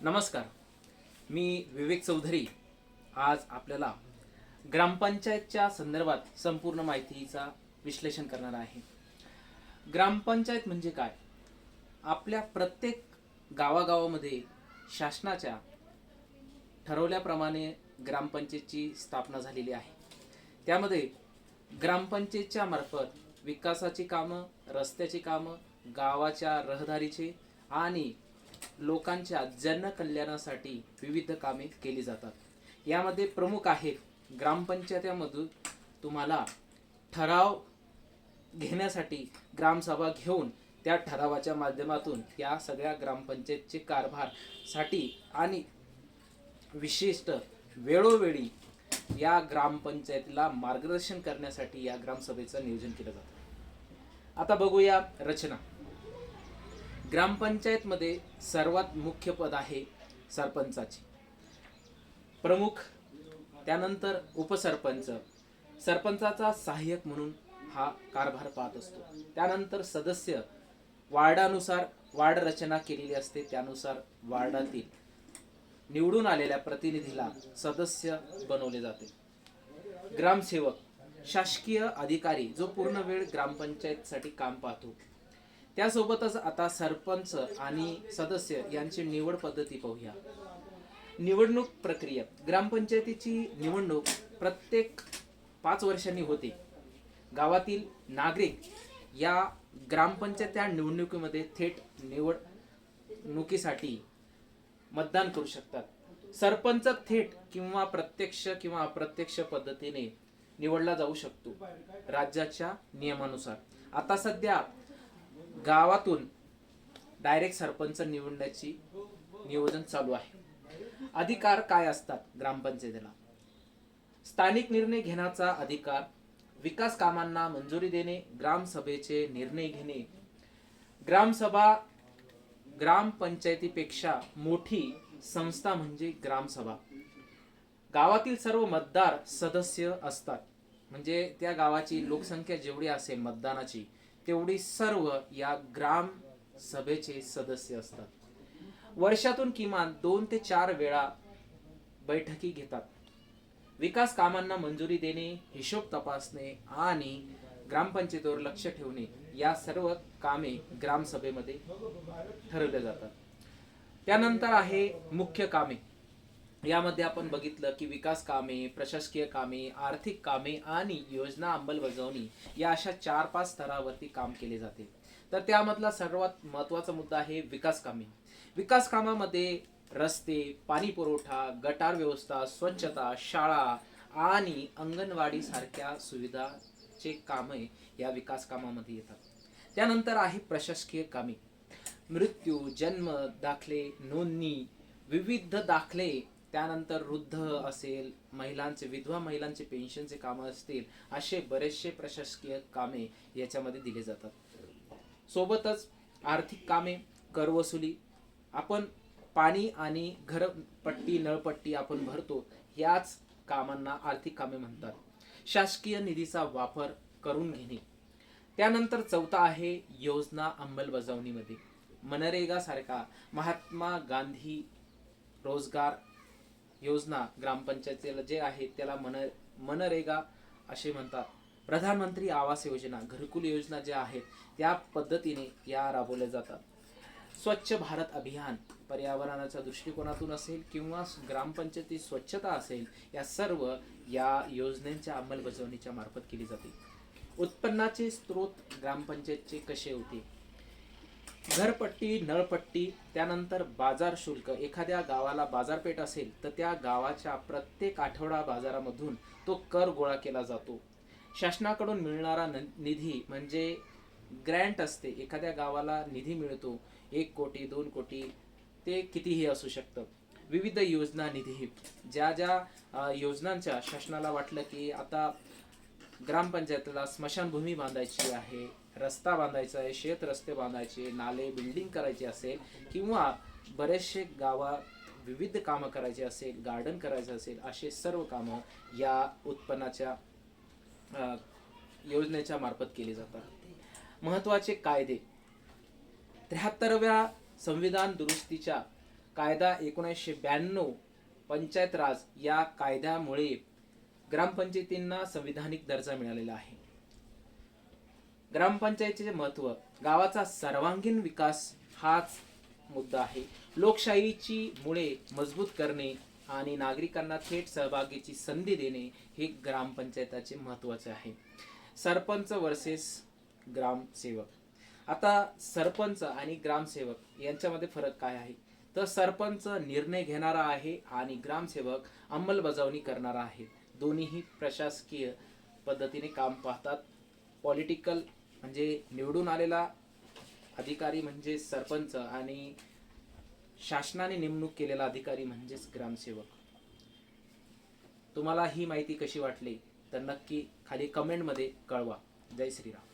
नमस्कार, मी विवेक चौधरी आज आपल्याला ग्रामपंचायतच्या संदर्भात संपूर्ण माहितीचा विश्लेषण करणार आहे. ग्रामपंचायत म्हणजे काय? आपल्या प्रत्येक गावागावामध्ये शासनाच्या ठरवल्याप्रमाणे ग्रामपंचायतची स्थापना झालेली आहे. त्यामध्ये ग्रामपंचायतच्या मार्फत विकासाची कामं, रस्त्याची कामं, गावाच्या रहदारीचे आणि लोकांच्या जनकल्याणासाठी विविध कामे केली जातात. यामध्ये प्रमुख आहेत ग्रामपंचायतीमधून तुम्हाला ठराव घेण्यासाठी ग्रामसभा घेऊन त्या ठरावाच्या माध्यमातून या सगळ्या ग्रामपंचायतचे कारभारासाठी आणि विशिष्ट वेळोवेळी या ग्रामपंचायतीला मार्गदर्शन करण्यासाठी या ग्रामसभेचं नियोजन केलं जातं. आता बघूया रचना. ग्रामपंचायतमध्ये सर्वात मुख्य पद आहे सरपंचाचे. प्रमुख, त्यानंतर उपसरपंच, सरपंचाचा सहाय्यक म्हणून हा कारभार पाहत असतो. त्यानंतर सदस्य, वार्डानुसार वार्ड रचना केलेली असते, त्यानुसार वार्डातील निवडून आलेल्या प्रतिनिधीला सदस्य बनवले जाते. ग्रामसेवक, शासकीय अधिकारी जो पूर्ण वेळ ग्रामपंचायतसाठी काम पाहतो. त्यासोबतच आता सरपंच आणि सदस्य यांची निवड पद्धती पाहूया. निवडणूक प्रक्रिया. ग्रामपंचायतीची निवडणूक प्रत्येक 5 वर्षांनी होते. गावातील नागरिक या ग्रामपंचायत या निवडणुकीमध्ये थेट निवडणुकीसाठी मतदान करू शकतात. सरपंच थेट किंवा प्रत्यक्ष किंवा अप्रत्यक्ष पद्धतीने निवडला जाऊ शकतो राज्याच्या नियमानुसार. आता सध्या गावातून डायरेक्ट सरपंच निवडण्याची नियोजन चालू आहे. अधिकार काय असतात ग्रामपंचायतीला? स्थानिक निर्णय घेण्याचा अधिकार, विकास कामांना मंजुरी देणे, ग्रामसभेचे निर्णय घेणे. ग्रामसभा ग्रामपंचायतीपेक्षा मोठी संस्था म्हणजे ग्रामसभा. गावातील सर्व मतदार सदस्य असतात. म्हणजे त्या गावाची लोकसंख्या जेवढी असेल मतदानाची तेवढी सर्व या ग्राम सभेचे सदस्य असतात. वर्षातून किमान 2 ते 4 वेळा बैठकी घेतात. विकास कामांना मंजुरी देणे, हिशोब तपासणे आणि ग्रामपंचायतीवर लक्ष ठेवणे या सर्व कामे ग्रामसभेमध्ये ठरवले जातात. त्यानंतर आहे मुख्य कामे. यामध्ये आपण बघितलं की विकास कामे, प्रशासकीय कामे, आर्थिक कामे आणि योजना अंमलबजावणी या अशा 4-5 स्तरावरती काम केले जाते. तर त्यामधला सर्वात महत्त्वाचा मुद्दा आहे विकास कामे. विकास कामामध्ये रस्ते, पाणी पुरवठा, गटार व्यवस्था, स्वच्छता, शाळा आणि अंगणवाडी सारख्या सुविधाचे कामे या विकास कामामध्ये येतात. त्यानंतर आहे प्रशासकीय कामे. मृत्यू, जन्म दाखले, नोंदणी, विविध दाखले, त्यानंतर वृद्ध असेल, महिलांचे, विधवा महिलांचे पेन्शनचे कामं असतील, असे बरेचसे प्रशासकीय कामे याच्यामध्ये दिले जातात. सोबतच आर्थिक कामे, कर वसुली, आपण पाणी आणि घरपट्टी, नळपट्टी आपण भरतो, याच कामांना आर्थिक कामे म्हणतात. शासकीय निधीचा वापर करून घेणे. त्यानंतर चौथा आहे योजना अंमलबजावणीमध्ये. मनरेगा सारखा महात्मा गांधी रोजगार योजना ग्रामपंचायतीला जे आहे त्याला मनरेगा असे म्हणतात. प्रधानमंत्री आवास योजना, घरकुल योजना ज्या आहेत त्या पद्धतीने या राबवल्या जातात. स्वच्छ भारत अभियान, पर्यावरणाच्या दृष्टिकोनातून असेल किंवा ग्रामपंचायती स्वच्छता असेल, या सर्व या योजनेच्या अंमलबजावणीच्या मार्फत केली जाते. उत्पन्नाचे स्रोत ग्रामपंचायतचे कसे होते? घरपट्टी, नळपट्टी, त्यानंतर बाजार शुल्क. एखाद्या गावाला बाजारपेठ असेल तर त्या गावाच्या प्रत्येक आठवडा बाजारामधून तो कर गोळा केला जातो. शासनाकडून मिळणारा निधी म्हणजे ग्रँट असते. एखाद्या गावाला निधी मिळतो 1 कोटी, 2 कोटी, ते कितीही असू शकतं. विविध योजना निधी, ज्या ज्या योजनांच्या शासनाला वाटलं की आता ग्रामपंचायतीला स्मशानभूमी बांधायची आहे, रस्ता बांधायचा आहे, शेत रस्ते बांधायचे, नाले बिल्डिंग करायचे असेल किंवा बरेचसे गावात विविध कामं करायची असेल, गार्डन करायचं असेल, असे सर्व कामं या उत्पन्नाच्या योजनेच्या मार्फत केली जातात. महत्त्वाचे कायदे. 73व्या संविधान दुरुस्तीच्या कायदा 1992 पंचायत राज या कायद्यामुळे ग्रामपंचायतींना संविधानिक दर्जा मिळालेला आहे. ग्रामपंचायतीचे महत्त्व, गावाचा सर्वांगीण विकास हाच मुद्दा आहे. लोकशाहीची मुळे मजबूत करणे आणि नागरिकांना थेट सहभागीची संधी देणे हे ग्रामपंचायताचे महत्त्वाचे आहे. सरपंच वर्सेस ग्रामसेवक. आता सरपंच आणि ग्रामसेवक यांच्यामध्ये फरक काय आहे? तर सरपंच निर्णय घेणारा आहे आणि ग्रामसेवक अंमलबजावणी करणारा आहे. दोन्हीही प्रशासकीय पद्धतीने काम पाहतात. पॉलिटिकल म्हणजे निवडून आलेला अधिकारी म्हणजे सरपंच आणि शासनाने नेमणूक केलेला अधिकारी म्हणजेच ग्रामसेवक. तुम्हाला ही माहिती कशी वाटली तर नक्की खाली कमेंटमध्ये कळवा. जय श्रीराम.